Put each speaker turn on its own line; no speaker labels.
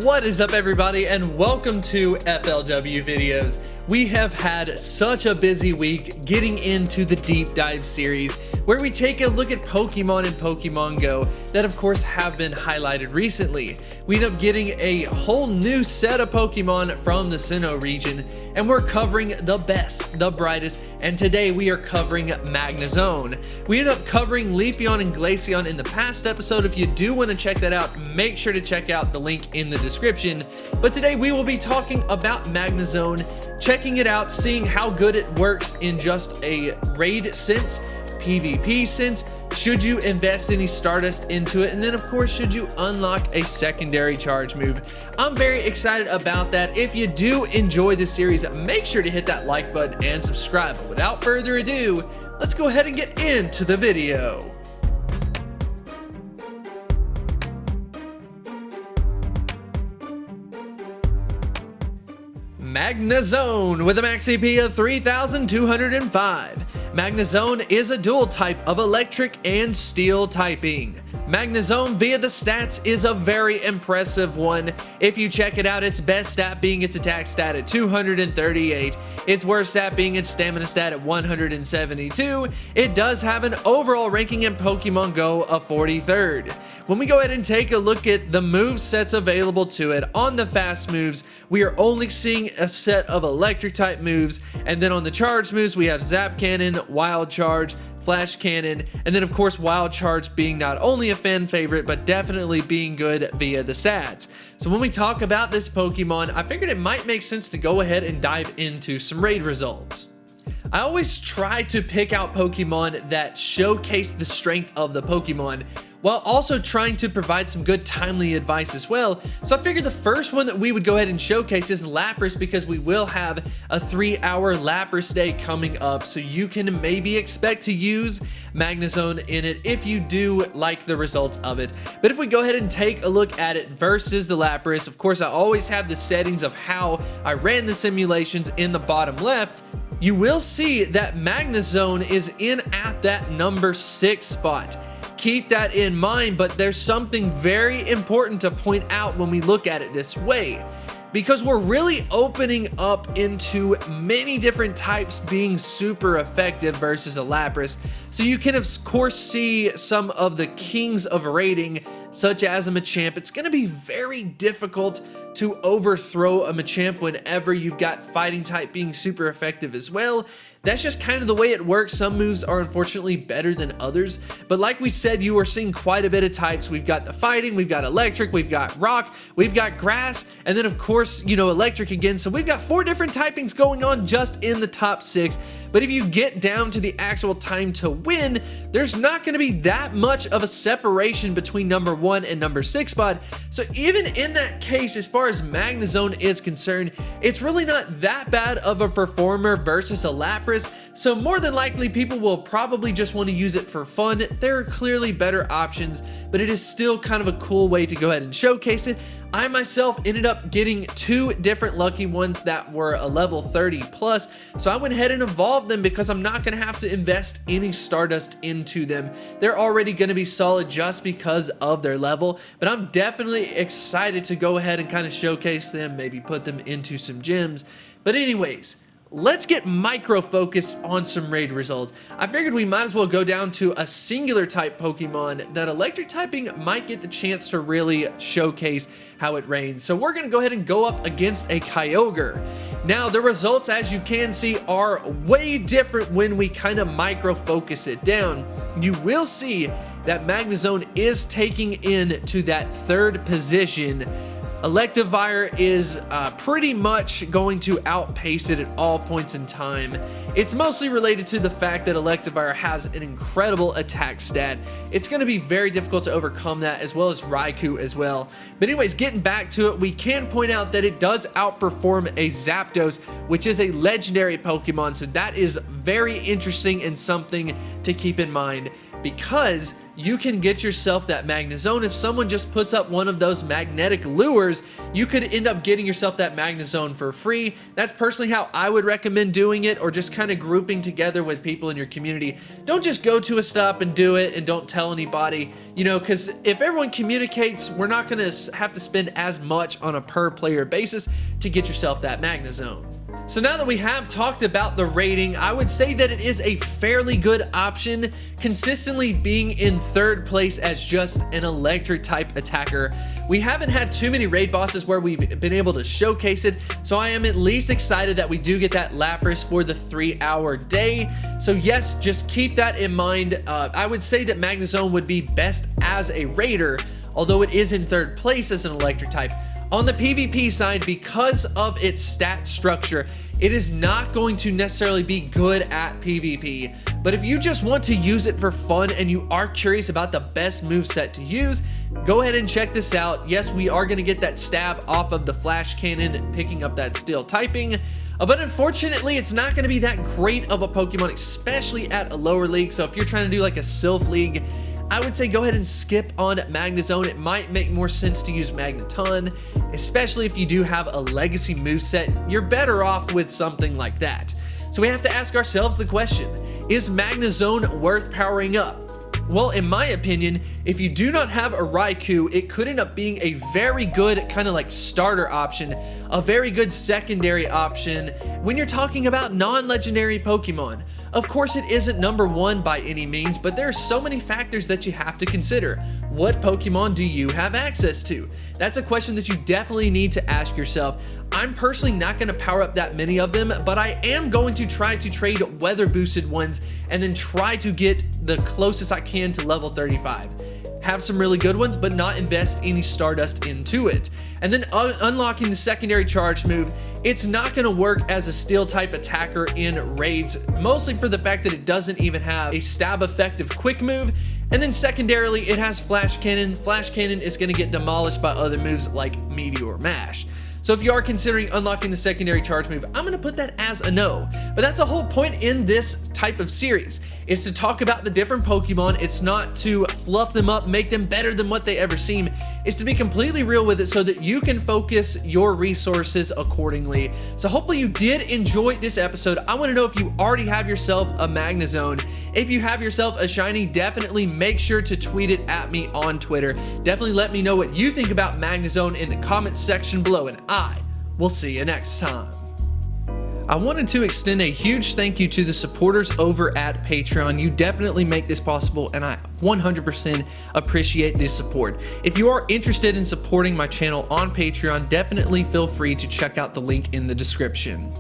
What is up, everybody, and welcome to FLW Videos. We have had such a busy week getting into the deep dive series where we take a look at Pokemon and Pokemon Go that of course have been highlighted recently. We end up getting a whole new set of Pokemon from the Sinnoh region, and we're covering the best, the brightest, and today we are covering Magnezone. We ended up covering Leafeon and Glaceon in the past episode. If you do want to check that out, make sure to check out the link in the description. But today we will be talking about Magnezone, checking it out, seeing how good it works in just a raid sense, PvP sense, should you invest any Stardust into it, and then of course should you unlock a secondary charge move. I'm very excited about that. If you do enjoy this series, make sure to hit that like button and subscribe. But without further ado, let's go ahead and get into the video. Magnezone with a max CP of 3,205. Magnezone is a dual type of electric and steel typing. Magnezone via the stats is a very impressive one. If you check it out, its best stat being its attack stat at 238, its worst stat being its stamina stat at 172. It does have an overall ranking in Pokemon Go of 43rd. When we go ahead and take a look at the move sets available to it, on the fast moves, we are only seeing a set of electric type moves, and then on the charge moves, we have Zap Cannon, Wild Charge, Flash Cannon, and then of course Wild Charge being not only a fan favorite, but definitely being good via the stats. So when we talk about this Pokemon, I figured it might make sense to go ahead and dive into some raid results. I always try to pick out Pokemon that showcase the strength of the Pokemon, while also trying to provide some good timely advice as well. So I figured the first one that we would go ahead and showcase is Lapras, because we will have a 3-hour Lapras day coming up, so you can maybe expect to use Magnezone in it if you do like the results of it. But if we go ahead and take a look at it versus the Lapras, of course I always have the settings of how I ran the simulations in the bottom left. You will see that Magnezone is in at that number 6 spot. Keep that in mind, but there's something very important to point out when we look at it this way, because we're really opening up into many different types being super effective versus a Lapras. So you can of course see some of the kings of raiding, such as a Machamp. It's going to be very difficult to overthrow a Machamp whenever you've got fighting type being super effective as well. That's just kind of the way it works. Some moves are unfortunately better than others, but like we said, you are seeing quite a bit of types. We've got the fighting, we've got electric, we've got rock, we've got grass, and then of course, electric again. So we've got 4 different typings going on just in the top 6. But if you get down to the actual time to win, there's not going to be that much of a separation between number 1 and number 6 spot. So even in that case, as far as Magnezone is concerned, it's really not that bad of a performer versus a Lapras. So more than likely, people will probably just want to use it for fun. There are clearly better options, but it is still kind of a cool way to go ahead and showcase it. I myself ended up getting 2 different lucky ones that were a level 30 plus, so I went ahead and evolved them because I'm not going to have to invest any Stardust into them. They're already going to be solid just because of their level, but I'm definitely excited to go ahead and kind of showcase them, maybe put them into some gyms. But anyways, let's get micro-focused on some raid results. I figured we might as well go down to a singular type Pokemon that electric typing might get the chance to really showcase how it reigns. So we're going to go ahead and go up against a Kyogre. Now the results, as you can see, are way different when we kind of micro-focus it down. You will see that Magnezone is taking in to that 3rd position. Electivire is pretty much going to outpace it at all points in time. It's mostly related to the fact that Electivire has an incredible attack stat. It's going to be very difficult to overcome that, as well as Raikou as well. But anyways, getting back to it, we can point out that it does outperform a Zapdos, which is a legendary Pokemon. So that is very interesting and something to keep in mind, because you can get yourself that Magnezone. If someone just puts up one of those magnetic lures, you could end up getting yourself that Magnezone for free. That's personally how I would recommend doing it, or just kind of grouping together with people in your community. Don't just go to a stop and do it and don't tell anybody, you know, because if everyone communicates, we're not going to have to spend as much on a per player basis to get yourself that Magnezone. So now that we have talked about the rating, I would say that it is a fairly good option, consistently being in third place as just an electric type attacker. We haven't had too many raid bosses where we've been able to showcase it, so I am at least excited that we do get that Lapras for the 3-hour day. So yes, just keep that in mind. I would say that Magnezone would be best as a raider, although it is in third place as an electric type. On the PvP side, because of its stat structure, it is not going to necessarily be good at PvP. But if you just want to use it for fun and you are curious about the best moveset to use, go ahead and check this out. Yes, we are going to get that stab off of the flash cannon, picking up that steel typing. But unfortunately, it's not going to be that great of a Pokemon, especially at a lower league. So if you're trying to do like a Sylph League, I would say go ahead and skip on Magnezone. It might make more sense to use Magneton, especially if you do have a legacy moveset. You're better off with something like that. So we have to ask ourselves the question, is Magnezone worth powering up? Well, in my opinion, if you do not have a Raikou, it could end up being a very good kind of like starter option, a very good secondary option when you're talking about non-legendary Pokemon. Of course, it isn't number one by any means, but there are so many factors that you have to consider. What Pokemon do you have access to? That's a question that you definitely need to ask yourself. I'm personally not going to power up that many of them, but I am going to try to trade weather boosted ones and then try to get the closest I can to level 35. Have some really good ones, but not invest any Stardust into it. And then unlocking the secondary charge move, it's not going to work as a steel type attacker in raids, mostly for the fact that it doesn't even have a stab effective quick move. And then secondarily, it has Flash Cannon. Flash Cannon is going to get demolished by other moves like Meteor Mash. So if you are considering unlocking the secondary charge move, I'm going to put that as a no. But that's a whole point in this type of series, is to talk about the different Pokemon. It's not to fluff them up, make them better than what they ever seem. It's to be completely real with it so that you can focus your resources accordingly. So hopefully you did enjoy this episode. I want to know if you already have yourself a Magnezone. If you have yourself a shiny, definitely make sure to tweet it at me on Twitter. Definitely let me know what you think about Magnezone in the comments section below, and I will see you next time. I wanted to extend a huge thank you to the supporters over at Patreon. You definitely make this possible, and I 100% appreciate this support. If you are interested in supporting my channel on Patreon, definitely feel free to check out the link in the description.